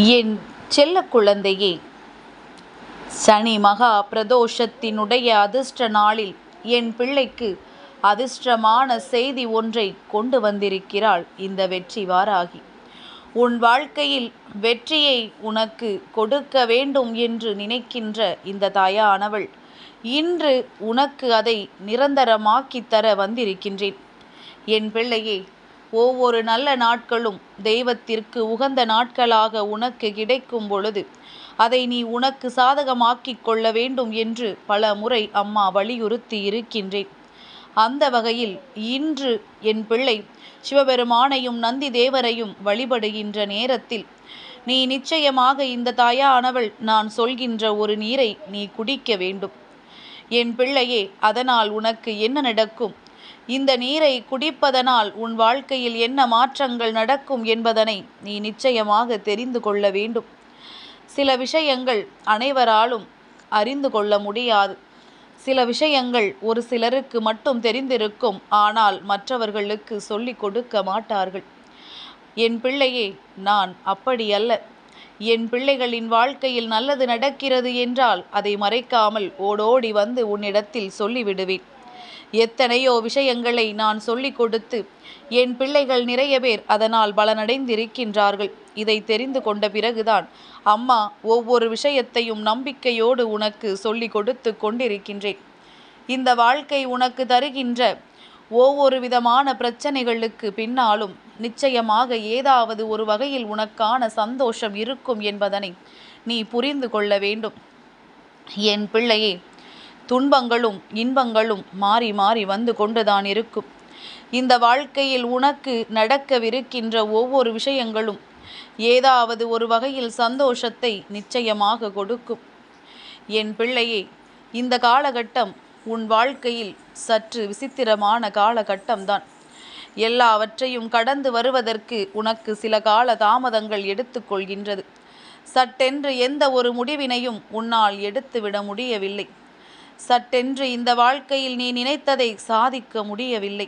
என் செல்ல குழந்தையே, சனி மகா பிரதோஷத்தினுடைய அதிர்ஷ்ட நாளில் என் பிள்ளைக்கு அதிர்ஷ்டமான செய்தி ஒன்றை கொண்டு வந்திருக்கிறாள் இந்த வெற்றி வாராகி. உன் வாழ்க்கையில் வெற்றியை உனக்கு கொடுக்க வேண்டும் என்று நினைக்கின்ற இந்த தாயானவள் இன்று உனக்கு அதை நிரந்தரமாக்கித் தர வந்திருக்கின்றேன். என் பிள்ளையே, ஒவ்வொரு நல்ல நாட்களும் தெய்வத்திற்கு உகந்த நாட்களாக உனக்கு கிடைக்கும் பொழுது அதை நீ உனக்கு சாதகமாக்கிக் கொள்ள வேண்டும் என்று பல முறை அம்மா வலியுறுத்தி இருக்கின்றேன். அந்த வகையில் இன்று என் பிள்ளை சிவபெருமானையும் நந்தி தேவரையும் வழிபடுகின்ற நேரத்தில் நீ நிச்சயமாக இந்த தாயானவள் நான் சொல்கின்ற ஒரு நீரை நீ குடிக்க வேண்டும். என் பிள்ளையே, அதனால் உனக்கு என்ன நடக்கும், இந்த நீரை குடிப்பதனால் உன் வாழ்க்கையில் என்ன மாற்றங்கள் நடக்கும் என்பதனை நீ நிச்சயமாக தெரிந்து கொள்ள வேண்டும். சில விஷயங்கள் அனைவராலும் அறிந்து கொள்ள முடியாது. சில விஷயங்கள் ஒரு சிலருக்கு மட்டும் தெரிந்திருக்கும், ஆனால் மற்றவர்களுக்கு சொல்லிக் கொடுக்க மாட்டார்கள். என் பிள்ளையே, நான் அப்படி அல்ல. என் பிள்ளைகளின் வாழ்க்கையில் நல்லது நடக்கிறது என்றால் அதை மறைக்காமல் ஓடோடி வந்து உன்னிடத்தில் சொல்லிவிடுவேன். எத்தனையோ விஷயங்களை நான் சொல்லிக் கொடுத்து என் பிள்ளைகள் நிறைய பேர் அதனால் பலனடைந்திருக்கின்றார்கள். இதை தெரிந்து கொண்ட பிறகுதான் அம்மா ஒவ்வொரு விஷயத்தையும் நம்பிக்கையோடு உனக்கு சொல்லிக் கொடுத்து கொண்டிருக்கின்றேன். இந்த வாழ்க்கை உனக்கு தருகின்ற ஒவ்வொரு விதமான பிரச்சனைகளுக்கு பின்னாலும் நிச்சயமாக ஏதாவது ஒரு வகையில் உனக்கான சந்தோஷம் இருக்கும் என்பதனை நீ புரிந்து கொள்ள வேண்டும். என் பிள்ளையே, துன்பங்களும் இன்பங்களும் மாறி மாறி வந்து கொண்டுதான் இருக்கும். இந்த வாழ்க்கையில் உனக்கு நடக்கவிருக்கின்ற ஒவ்வொரு விஷயங்களும் ஏதாவது ஒரு வகையில் சந்தோஷத்தை நிச்சயமாக கொடுக்கும். என் பிள்ளையே, இந்த காலகட்டம் உன் வாழ்க்கையில் சற்று விசித்திரமான காலகட்டம்தான். எல்லாவற்றையும் கடந்து வருவதற்கு உனக்கு சில கால தாமதங்கள் எடுத்துக்கொள்கின்றது. சட்டென்று எந்த ஒரு முடிவினையும் உன்னால் எடுத்துவிட முடியவில்லை. சட்டென்று இந்த வாழ்க்கையில் நீ நினைத்ததை சாதிக்க முடியவில்லை.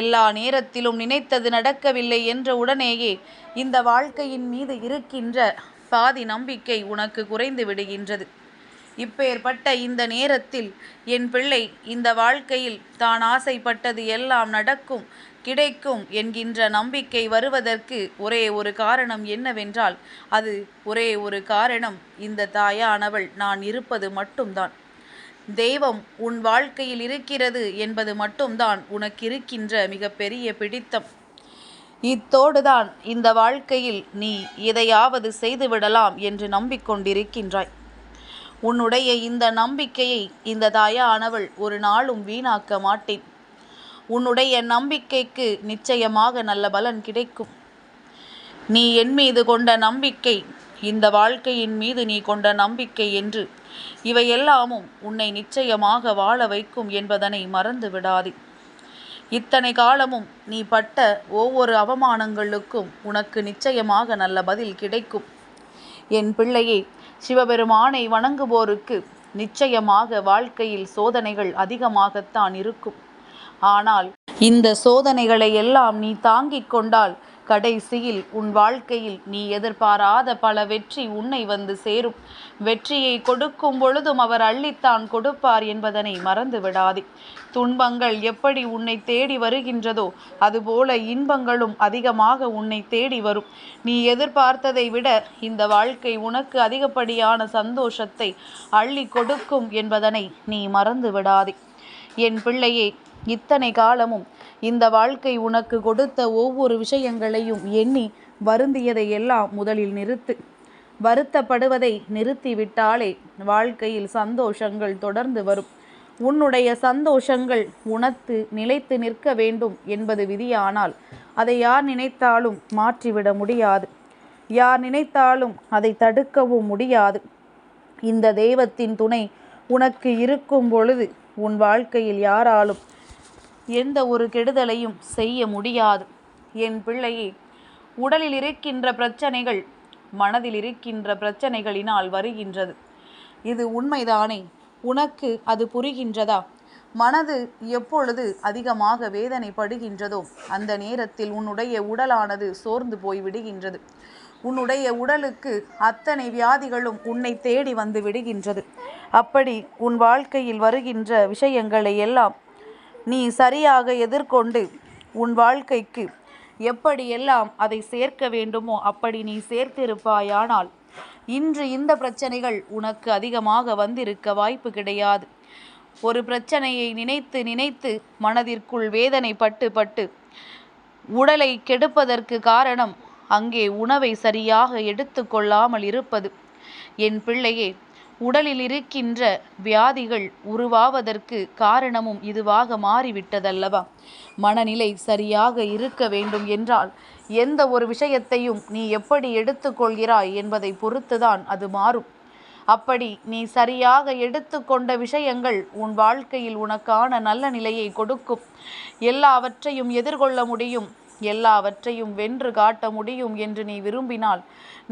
எல்லா நேரத்திலும் நினைத்தது நடக்கவில்லை என்ற உடனேயே இந்த வாழ்க்கையின் மீது இருக்கின்ற பாதி நம்பிக்கை உனக்கு குறைந்து விடுகின்றது. இப்பேற்பட்ட இந்த நேரத்தில் என் பிள்ளை இந்த வாழ்க்கையில் தான் ஆசைப்பட்டது எல்லாம் நடக்கும், கிடைக்கும் என்கின்ற நம்பிக்கை வருவதற்கு ஒரே ஒரு காரணம் என்னவென்றால், அது ஒரே ஒரு காரணம், இந்த தாயானவள் நான் இருப்பது மட்டும்தான். தெய்வம் உன் வாழ்க்கையில் இருக்கிறது என்பது மட்டும்தான் உனக்கு இருக்கின்ற மிகப்பெரிய பிடித்தம். இத்தோடுதான் இந்த வாழ்க்கையில் நீ எதையாவது செய்துவிடலாம் என்று நம்பிக்கொண்டிருக்கின்றாய். உன்னுடைய இந்த நம்பிக்கையை இந்த தாயானவள் ஒரு நாளும் வீணாக்க மாட்டேன். உன்னுடைய நம்பிக்கைக்கு நிச்சயமாக நல்ல பலன் கிடைக்கும். நீ என் மீது கொண்ட நம்பிக்கை, இந்த வாழ்க்கையின் மீது நீ கொண்ட நம்பிக்கை என்று இவையெல்லாமும் உன்னை நிச்சயமாக வாழ வைக்கும் என்பதனை மறந்து விடாதே. இத்தனை காலமும் நீ பட்ட ஒவ்வொரு அவமானங்களுக்கும் உனக்கு நிச்சயமாக நல்ல பதில் கிடைக்கும். என் பிள்ளையே, சிவபெருமானை வணங்குவோருக்கு நிச்சயமாக வாழ்க்கையில் சோதனைகள் அதிகமாகத்தான் இருக்கும். ஆனால் இந்த சோதனைகளை எல்லாம் நீ தாங்கிக் கொண்டால் கடைசியில் உன் வாழ்க்கையில் நீ எதிர்பாராத பல வெற்றி உன்னை வந்து சேரும். வெற்றியை கொடுக்கும் பொழுதும் அவர் அள்ளித்தான் கொடுப்பார் என்பதனை மறந்து விடாதே. துன்பங்கள் எப்படி உன்னை தேடி வருகின்றதோ அதுபோல இன்பங்களும் அதிகமாக உன்னை தேடி வரும். நீ எதிர்பார்த்ததை விட இந்த வாழ்க்கை உனக்கு அதிகப்படியான சந்தோஷத்தை அள்ளி கொடுக்கும் என்பதனை நீ மறந்து விடாதே. என் பிள்ளையே, இத்தனை காலமும் இந்த வாழ்க்கை உனக்கு கொடுத்த ஒவ்வொரு விஷயங்களையும் எண்ணி வருந்தியதை எல்லாம் முதலில் நிறுத்து. வருத்தப்படுவதை நிறுத்திவிட்டாலே வாழ்க்கையில் சந்தோஷங்கள் தொடர்ந்து வரும். உன்னுடைய சந்தோஷங்கள் உனக்கு நிலைத்து நிற்க வேண்டும் என்பது விதியானால் அதை யார் நினைத்தாலும் மாற்றிவிட முடியாது. யார் நினைத்தாலும் அதை தடுக்கவும் முடியாது. இந்த தெய்வத்தின் துணை உனக்கு இருக்கும் பொழுது உன் வாழ்க்கையில் யாராலும் எந்த ஒரு கெடுதலையும் செய்ய முடியாது. என் பிள்ளையே, உடலில் இருக்கின்ற பிரச்சனைகள் மனதில் இருக்கின்ற பிரச்சனைகளினால் வருகின்றது. இது உண்மைதானே? உனக்கு அது புரிகின்றதா? மனது எப்பொழுது அதிகமாக வேதனைப்படுகின்றதோ அந்த நேரத்தில் உன்னுடைய உடலானது சோர்ந்து போய் விடுகின்றது. உன்னுடைய உடலுக்கு அத்தனை வியாதிகளும் உன்னை தேடி வந்து விடுகின்றது. அப்படி உன் வாழ்க்கையில் வருகின்ற விஷயங்களை எல்லாம் நீ சரியாக எதிர்கொண்டு உன் வாழ்க்கைக்கு எப்படியெல்லாம் அதை சேர்க்க வேண்டுமோ அப்படி நீ சேர்த்திருப்பாயானால் இன்று இந்த பிரச்சனைகள் உனக்கு அதிகமாக வந்திருக்க வாய்ப்பு கிடையாது. ஒரு பிரச்சனையை நினைத்து நினைத்து மனதிற்குள் வேதனை பட்டு பட்டு உடலை கெடுப்பதற்கு காரணம் அங்கே உணவை சரியாக எடுத்து கொள்ளாமல் இருப்பது. என் பிள்ளையே, உடலில் இருக்கின்ற வியாதிகள் உருவாவதற்கு காரணமும் இதுவாக மாறிவிட்டதல்லவா? மனநிலை சரியாக இருக்க வேண்டும் என்றால் எந்த ஒரு விஷயத்தையும் நீ எப்படி எடுத்துக்கொள்கிறாய் என்பதை பொறுத்துதான் அது மாறும். அப்படி நீ சரியாக எடுத்துக்கொண்ட விஷயங்கள் உன் வாழ்க்கையில் உனக்கான நல்ல நிலையை கொடுக்கும். எல்லாவற்றையும் எதிர்கொள்ள முடியும், எல்லாவற்றையும் வென்று காட்ட முடியும் என்று நீ விரும்பினால்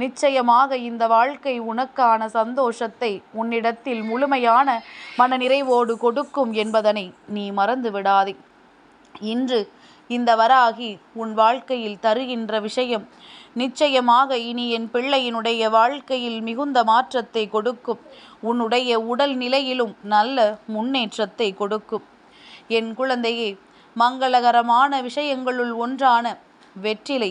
நிச்சயமாக இந்த வாழ்க்கை உனக்கான சந்தோஷத்தை உன்னிடத்தில் முழுமையான மனநிறைவோடு கொடுக்கும் என்பதனை நீ மறந்து விடாதே. இன்று இந்த வராகி உன் வாழ்க்கையில் தருகின்ற விஷயம் நிச்சயமாக இனி என் பிள்ளையினுடைய வாழ்க்கையில் மிகுந்த மாற்றத்தை கொடுக்கும். உன்னுடைய உடல் நிலையிலும் நல்ல முன்னேற்றத்தை கொடுக்கும். என் குழந்தையே, மங்களகரமான விஷயங்களுள் ஒன்றான வெற்றிலை.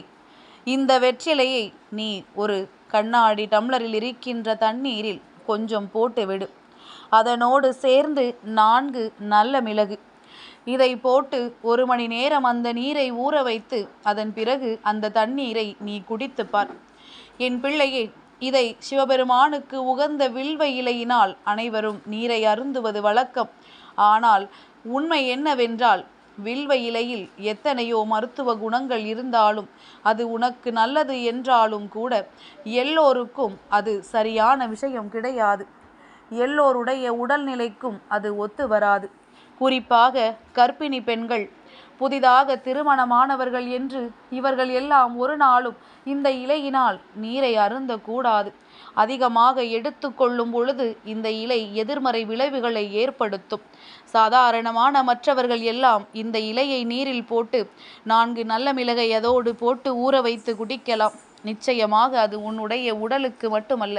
இந்த வெற்றிலையை நீ ஒரு கண்ணாடி டம்ளரில் இருக்கின்ற தண்ணீரில் கொஞ்சம் போட்டு விடு. அதனோடு சேர்ந்து 4 நல்ல மிளகு. இதை போட்டு 1 மணி நேரம் அந்த நீரை ஊற வைத்து அதன் பிறகு அந்த தண்ணீரை நீ குடித்து பார். என் பிள்ளையே, இதை சிவபெருமானுக்கு உகந்த வில்வ இலையினால் அனைவரும் நீரை அருந்துவது வழக்கம். ஆனால் உண்மை என்னவென்றால் வில்வ இலையில் எத்தனையோ மருத்துவ குணங்கள் இருந்தாலும் அது உனக்கு நல்லது என்றாலும் கூட எல்லோருக்கும் அது சரியான விஷயம் கிடையாது. எல்லோருடைய உடல்நிலைக்கும் அது ஒத்து வராது. குறிப்பாக கர்ப்பிணி பெண்கள், புதிதாக திருமணமானவர்கள் என்று இவர்கள் எல்லாம் ஒரு நாளும் இந்த இலையினால் நீரை அருந்தக்கூடாது. அதிகமாக எடுத்துக்கொள்ளும் பொழுது இந்த இலை எதிர்மறை விளைவுகளை ஏற்படுத்தும். சாதாரணமான மற்றவர்கள் எல்லாம் இந்த இலையை நீரில் போட்டு 4 நல்ல மிளகை அதோடு போட்டு ஊற வைத்து குடிக்கலாம். நிச்சயமாக அது உன்னுடைய உடலுக்கு மட்டுமல்ல,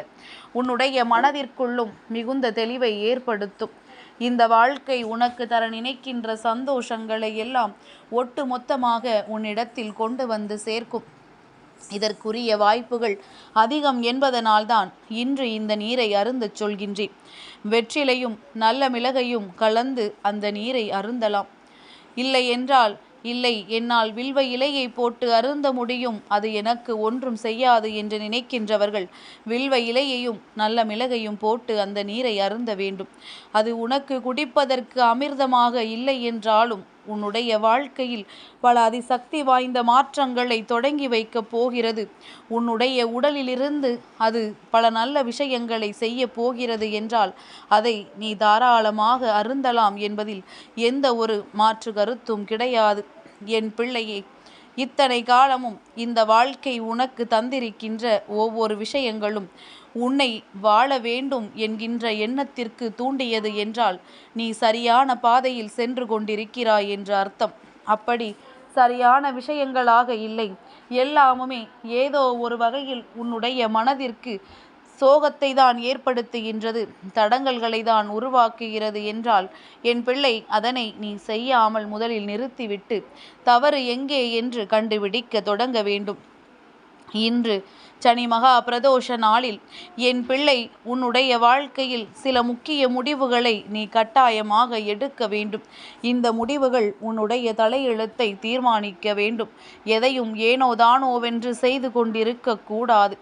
உன்னுடைய மனதிற்குள்ளும் மிகுந்த தெளிவை ஏற்படுத்தும். இந்த வாழ்க்கை உனக்கு தர நினைக்கின்ற சந்தோஷங்களை எல்லாம் ஒட்டு மொத்தமாக உன்னிடத்தில் கொண்டு வந்து சேர்க்கும். இதற்குரிய வாய்ப்புகள் அதிகம் என்பதனால்தான் இன்று இந்த நீரை அருந்தச் சொல்கின்றேன். வெற்றிலையும் நல்ல மிளகையும் கலந்து அந்த நீரை அருந்தலாம். இல்லை என்றால் இல்லை, என்னால் வில்வ இலையை போட்டு அருந்த முடியும், அது எனக்கு ஒன்றும் செய்யாது என்று நினைக்கின்றவர்கள் வில்வ இலையையும் நல்ல மிளகையும் போட்டு அந்த நீரை அருந்த வேண்டும். அது உனக்கு குடிப்பதற்கு அமிர்தமாக இல்லை என்றாலும் உன்னுடைய வாழ்க்கையில் பல அதிசக்தி வாய்ந்த மாற்றங்களை தொடங்கி வைக்கப் போகிறது. உன்னுடைய உடலிலிருந்து அது பல நல்ல விஷயங்களை செய்ய போகிறது என்றால் அதை நீ தாராளமாக அருந்தலாம் என்பதில் எந்த ஒரு மாற்று கருத்தும் கிடையாது. என் பிள்ளையே, இத்தனை காலமும் இந்த வாழ்க்கை உனக்கு தந்திருக்கின்ற ஒவ்வொரு விஷயங்களும் உன்னை வாழ வேண்டும் என்கின்ற எண்ணத்திற்கு தூண்டியது என்றால் நீ சரியான பாதையில் சென்று கொண்டிருக்கிறாய் என்று அர்த்தம். அப்படி சரியான விஷயங்களாக இல்லை, எல்லாமுமே ஏதோ ஒரு வகையில் உன்னுடைய மனதிற்கு சோகத்தை தான் ஏற்படுத்துகின்றது, தடங்கல்களை தான் உருவாக்குகிறது என்றால் என் பிள்ளை, அதனை நீ செய்யாமல் முதலில் நிறுத்திவிட்டு தவறு எங்கே என்று கண்டுபிடிக்க தொடங்க வேண்டும். இன்று சனி மகா பிரதோஷ நாளில் என் பிள்ளை, உன்னுடைய வாழ்க்கையில் சில முக்கிய முடிவுகளை நீ கட்டாயமாக எடுக்க வேண்டும். இந்த முடிவுகள் உன்னுடைய தலையெழுத்தை தீர்மானிக்க வேண்டும். எதையும் ஏனோ தானோவென்று செய்து கொண்டிருக்க கூடாது.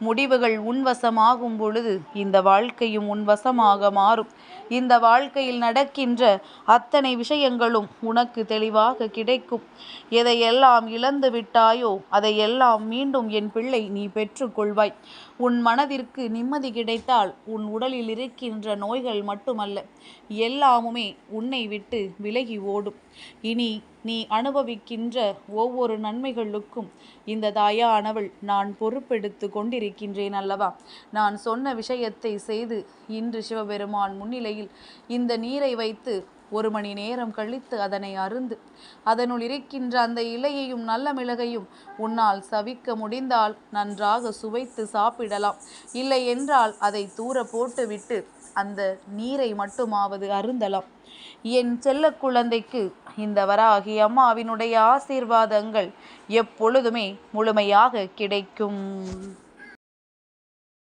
முடிவுகள் உன்வசமாகும் பொழுது இந்த வாழ்க்கையும் உன்வசமாக மாறும். இந்த வாழ்க்கையில் நடக்கின்ற அத்தனை விஷயங்களும் உனக்கு தெளிவாக கிடைக்கும். எதையெல்லாம் இழந்து விட்டாயோ அதையெல்லாம் மீண்டும் என் பிள்ளை நீ பெற்றுக்கொள்வாய். உன் மனதிற்கு நிம்மதி கிடைத்தால் உன் உடலில் இருக்கின்ற நோய்கள் மட்டுமல்ல, எல்லாமுமே உன்னை விட்டு விலகி ஓடும். இனி நீ அனுபவிக்கின்ற ஒவ்வொரு நன்மைகளுக்கும் இந்த தாயானவள் நான் பொறுப்பெடுத்து கொண்டிருக்கின்றேன் அல்லவா? நான் சொன்ன விஷயத்தை செய்து இன்று சிவபெருமான் முன்னிலையில் இந்த நீரை வைத்து 1 மணி நேரம் கழித்து அதனை அருந்து அதனுள் இருக்கின்ற அந்த இலையையும் நல்ல மிளகையும் உன்னால் சவிக்க முடிந்தால் நன்றாக சுவைத்து சாப்பிடலாம். இல்லை என்றால் அதை தூர போட்டுவிட்டு அந்த நீரை மட்டுமாவது அருந்தலாம். என் செல்ல குழந்தைக்கு இந்த வராகி அம்மாவினுடைய ஆசீர்வாதங்கள் எப்பொழுதுமே முழுமையாக கிடைக்கும்.